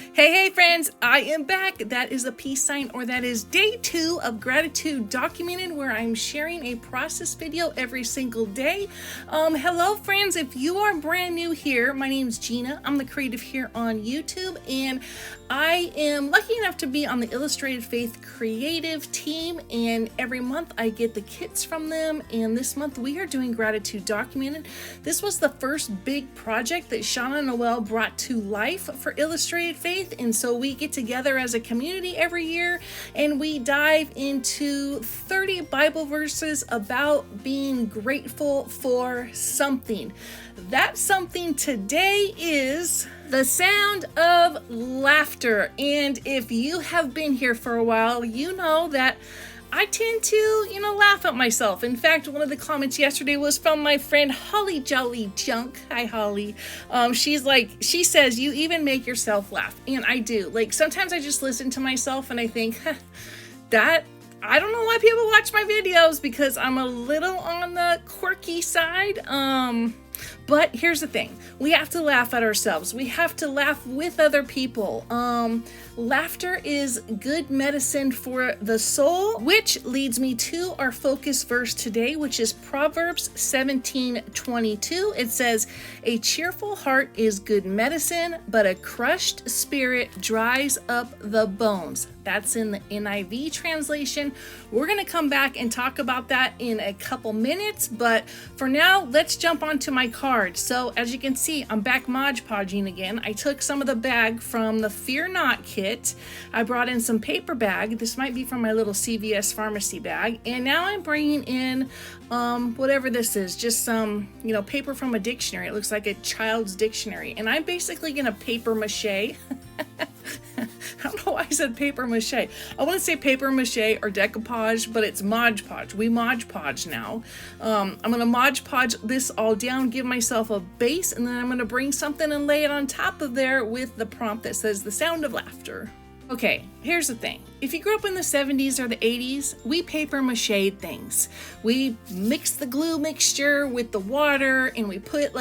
Hey friends, I am back. That is a peace sign, or that is day 2 of Gratitude Documented, where I'm sharing a process video every single day. Hello friends, if you are brand new here, my name's Gina. I'm the creative here on YouTube, and I am lucky enough to be on the Illustrated Faith creative team, and every month I get the kits from them, and this month we are doing Gratitude Documented. This was the first big project that Shauna Noel brought to life for Illustrated Faith, and so we get together as a community every year and we dive into 30 Bible verses about being grateful for something. That something today is the sound of laughter. And if you have been here for a while, you know that I tend to, laugh at myself. In fact, one of the comments yesterday was from my friend Holly Jolly Junk. Hi, Holly. She says, you even make yourself laugh. And I do. Sometimes I just listen to myself and I think, I don't know why people watch my videos, because I'm a little on the quirky side. But here's the thing. We have to laugh at ourselves. We have to laugh with other people. Laughter is good medicine for the soul, which leads me to our focus verse today, which is Proverbs 17:22. It says, "A cheerful heart is good medicine, but a crushed spirit dries up the bones." That's in the NIV translation. We're going to come back and talk about that in a couple minutes, but for now, let's jump onto my card. So as you can see, I'm back Mod Podging again. I took some of the bag from the Fear Not kit. I brought in some paper bag. This might be from my little CVS pharmacy bag. And now I'm bringing in whatever this is, just some, paper from a dictionary. It looks like a child's dictionary. And I'm basically going to paper mache. I don't know why I said paper mache. I want to say paper mache or decoupage, but it's Mod Podge. We Mod Podge now. I'm going to Mod Podge this all down, give myself a base, and then I'm going to bring something and lay it on top of there with the prompt that says the sound of laughter. Okay, here's the thing. If you grew up in the 70s or the 80s, we paper mache things. We mixed the glue mixture with the water, and we put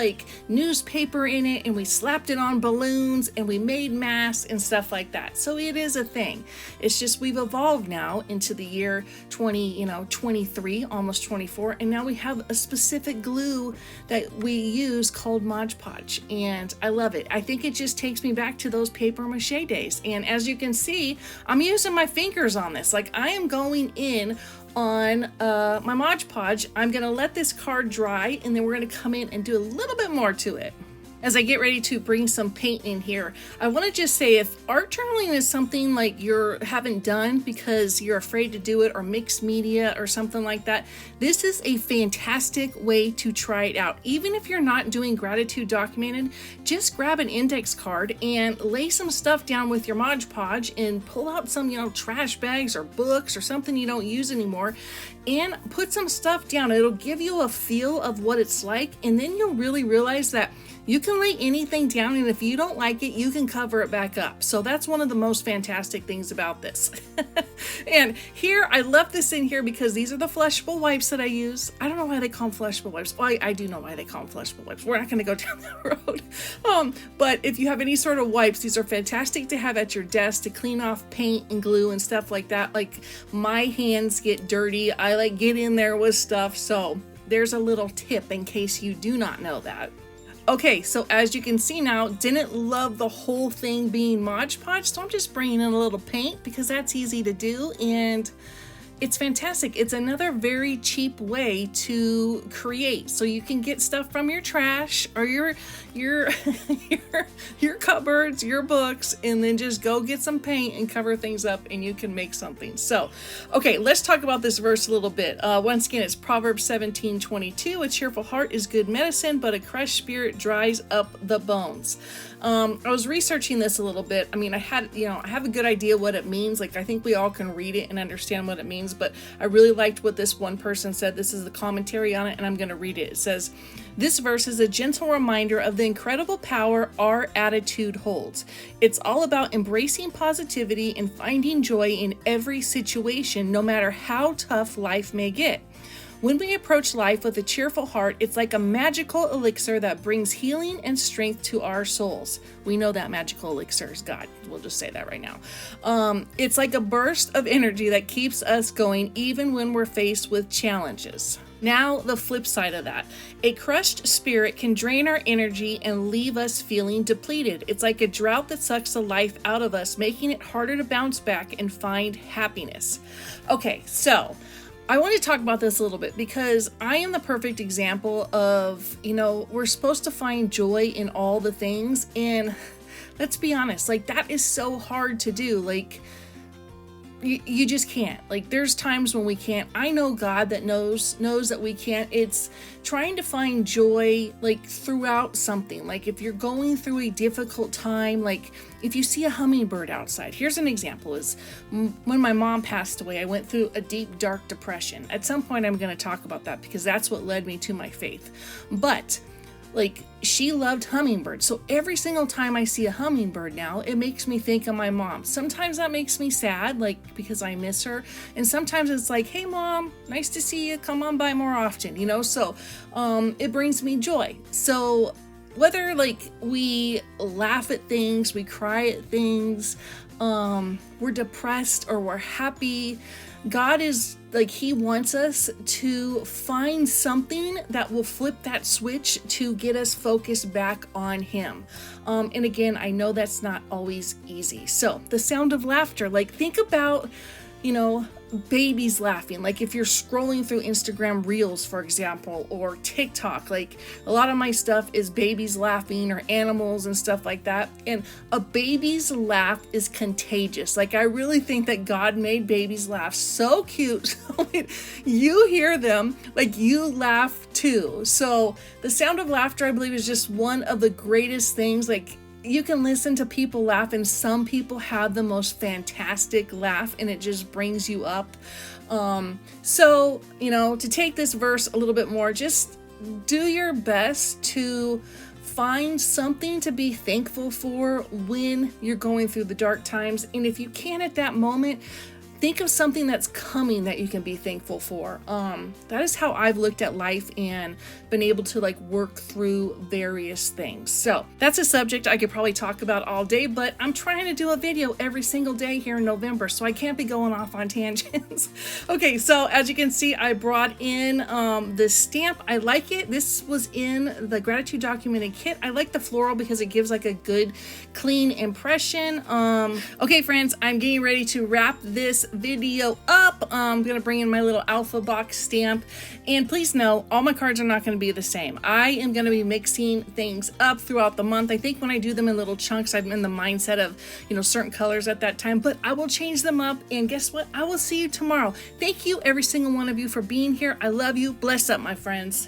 newspaper in it, and we slapped it on balloons, and we made masks and stuff like that. So it is a thing. It's just we've evolved now into the year 23, almost 24, and now we have a specific glue that we use called Mod Podge, and I love it. I think it just takes me back to those paper mache days. And as you can see, I'm using my fingers on this. I am going in on my Mod Podge. I'm going to let this card dry, and then we're going to come in and do a little bit more to it. As I get ready to bring some paint in here, I want to just say, if art journaling is something you haven't done because you're afraid to do it, or mixed media or something like that, this is a fantastic way to try it out. Even if you're not doing Gratitude Documented, just grab an index card and lay some stuff down with your Mod Podge and pull out some, trash bags or books or something you don't use anymore, and put some stuff down. It'll give you a feel of what it's like, and then you'll really realize that you can lay anything down, and if you don't like it, you can cover it back up. So that's one of the most fantastic things about this. And here, I left this in here because these are the flushable wipes that I use. I don't know why they call them flushable wipes. Well, I do know why they call them flushable wipes. We're not going to go down that road. But if you have any sort of wipes, these are fantastic to have at your desk to clean off paint and glue and stuff like that. My hands get dirty. I get in there with stuff. So there's a little tip in case you do not know that. Okay, so as you can see now, didn't love the whole thing being Mod Podge, so I'm just bringing in a little paint because that's easy to do, and it's fantastic. It's another very cheap way to create. So you can get stuff from your trash or your cupboards, your books, and then just go get some paint and cover things up, and you can make something. So, okay, let's talk about this verse a little bit. Once again, it's Proverbs 17:22. A cheerful heart is good medicine, but a crushed spirit dries up the bones. I was researching this a little bit. I have a good idea what it means. I think we all can read it and understand what it means, but I really liked what this one person said. This is the commentary on it, and I'm going to read it. It says, "This verse is a gentle reminder of the incredible power our attitude holds. It's all about embracing positivity and finding joy in every situation, no matter how tough life may get. When we approach life with a cheerful heart, it's like a magical elixir that brings healing and strength to our souls. We know that magical elixir is God. We'll just say that right now. It's like a burst of energy that keeps us going even when we're faced with challenges. Now, the flip side of that. A crushed spirit can drain our energy and leave us feeling depleted. It's like a drought that sucks the life out of us, making it harder to bounce back and find happiness. Okay, so I want to talk about this a little bit because I am the perfect example of, we're supposed to find joy in all the things. And let's be honest, like that is so hard to do. Like, you just can't. Like there's times when we can't. I know God that knows that we can't. It's trying to find joy like throughout something. Like if you're going through a difficult time, like if you see a hummingbird outside. Here's an example is when my mom passed away, I went through a deep dark depression. At some point I'm going to talk about that because that's what led me to my faith. But like she loved hummingbirds. So every single time I see a hummingbird now, it makes me think of my mom. Sometimes that makes me sad, like because I miss her. And sometimes it's like, hey mom, nice to see you. Come on by more often, So it brings me joy. So whether like we laugh at things, we cry at things, we're depressed or we're happy, God is like, he wants us to find something that will flip that switch to get us focused back on him. And again, I know that's not always easy. So the sound of laughter, like think about, babies laughing. Like if you're scrolling through Instagram Reels, for example, or TikTok, like a lot of my stuff is babies laughing or animals and stuff like that. And a baby's laugh is contagious. Like I really think that God made babies laugh so cute. So when you hear them, like you laugh too. So the sound of laughter, I believe, is just one of the greatest things. Like you can listen to people laugh, and some people have the most fantastic laugh, and it just brings you up. So, to take this verse a little bit more, just do your best to find something to be thankful for when you're going through the dark times. And if you can at that moment, think of something that's coming that you can be thankful for. That is how I've looked at life and been able to like work through various things. So that's a subject I could probably talk about all day, but I'm trying to do a video every single day here in November, so I can't be going off on tangents. Okay, so as you can see, I brought in this stamp. I like it. This was in the Gratitude Documented kit. I like the floral because it gives like a good, clean impression. Okay, friends, I'm getting ready to wrap this video up. I'm gonna bring in my little alpha box stamp, and please know all my cards are not going to be the same. I am going to be mixing things up throughout the month. I think when I do them in little chunks, I'm in the mindset of certain colors at that time, but I will change them up. And guess what? I will see you tomorrow. Thank you every single one of you for being here. I love you. Bless up, my friends.